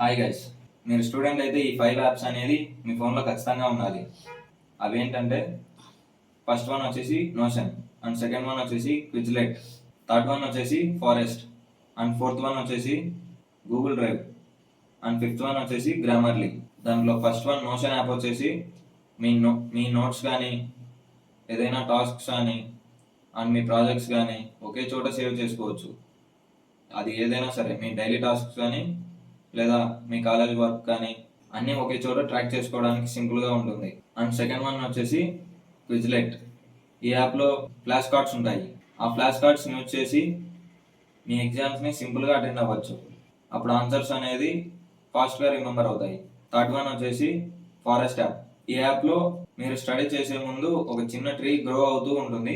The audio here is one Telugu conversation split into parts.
హాయ్ గైస్, మీరు స్టూడెంట్ అయితే ఈ 5 యాప్స్ అనేది మీ ఫోన్లో ఖచ్చితంగా ఉండాలి. అవేంటంటే ఫస్ట్ వన్ వచ్చేసి నోషన్, అండ్ సెకండ్ వన్ వచ్చేసి క్విజ్లెట్, థర్డ్ వన్ వచ్చేసి ఫారెస్ట్, అండ్ ఫోర్త్ వన్ వచ్చేసి Google drive, and fifth one వచ్చేసి గ్రామర్లీ. దాంట్లో ఫస్ట్ వన్ నోషన్ యాప్ వచ్చేసి మీ నోట్స్ కానీ ఏదైనా టాస్క్స్ కానీ అండ్ మీ ప్రాజెక్ట్స్ కానీ ఒకే చోట సేవ్ చేసుకోవచ్చు. అది ఏదైనా సరే, మీ డైలీ టాస్క్స్ కానీ లేదా మీ కాలేజ్ వర్క్ కానీ అన్నీ ఒకే చోట ట్రాక్ చేసుకోవడానికి సింపుల్గా ఉంటుంది. అండ్ సెకండ్ వన్ వచ్చేసి క్విజ్లెట్. ఈ యాప్లో ఫ్లాష్ కార్డ్స్ ఉంటాయి. ఆ ఫ్లాష్ కార్డ్స్ యూజ్ చేసి మీ ఎగ్జామ్స్ని సింపుల్గా అటెండ్ అవ్వచ్చు. అప్పుడు ఆన్సర్స్ అనేది ఫాస్ట్గా రిమెంబర్ అవుతాయి. థర్డ్ వన్ వచ్చేసి ఫారెస్ట్ యాప్. ఈ యాప్లో మీరు స్టడీ చేసే ముందు ఒక చిన్న ట్రీ గ్రో అవుతూ ఉంటుంది.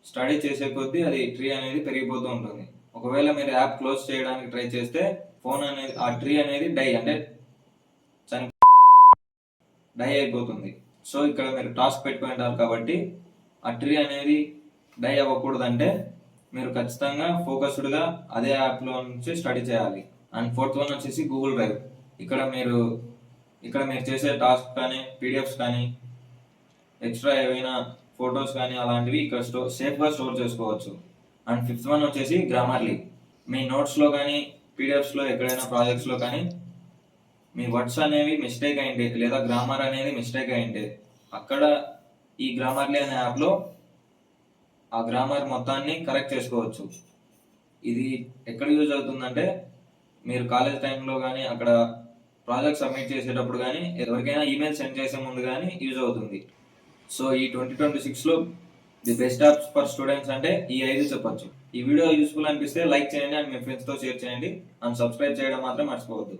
స్టడీ చేసే కొద్దీ అది ట్రీ అనేది పెరిగిపోతూ ఉంటుంది. ఒకవేళ మీరు యాప్ క్లోజ్ చేయడానికి ట్రై చేస్తే ఫోన్ అనేది ఆ ట్రీ అనేది డై అయిపోతుంది. సో ఇక్కడ మీరు టాస్క్ పెట్టుకుంటారు కాబట్టి ఆ ట్రీ అనేది డై అవ్వకూడదంటే మీరు ఖచ్చితంగా ఫోకస్డ్గా అదే యాప్లో నుంచి స్టడీ చేయాలి. అండ్ ఫోర్త్ వన్ వచ్చేసి గూగుల్ డ్రైవ్. ఇక్కడ మీరు చేసే టాస్క్ కానీ పీడిఎఫ్స్ కానీ ఎక్స్ట్రా ఏవైనా ఫొటోస్ కానీ అలాంటివి ఇక్కడ సేఫ్గా స్టోర్ చేసుకోవచ్చు. అండ్ ఫిఫ్త్ వన్ వచ్చేసి గ్రామర్లీ. మీ నోట్స్లో కానీ పీడిఎఫ్స్లో ఎక్కడైనా ప్రాజెక్ట్స్లో కానీ మీ వర్డ్స్ అనేవి మిస్టేక్ అయింటే లేదా గ్రామర్ అనేది మిస్టేక్ అయింటే అక్కడ ఈ గ్రామర్లీ అనే యాప్లో ఆ గ్రామర్ మొత్తాన్ని కరెక్ట్ చేసుకోవచ్చు. ఇది ఎక్కడ యూజ్ అవుతుందంటే మీరు కాలేజ్ టైంలో కానీ అక్కడ ప్రాజెక్ట్ సబ్మిట్ చేసేటప్పుడు కానీ ఎవరికైనా ఈమెయిల్ సెండ్ చేసే ముందు కానీ యూజ్ అవుతుంది. సో ఈ 2026లో the best apps for students అంటే ఈ 5 చెప్పొచ్చు. ఈ వీడియో యూస్ఫుల్ అనిపిస్తే లైక్ చేయండి అండ్ మీ ఫ్రెండ్స్తో షేర్ చేయండి అండ్ సబ్స్క్రైబ్ చేయడం మాత్రం మర్చిపోవద్దు.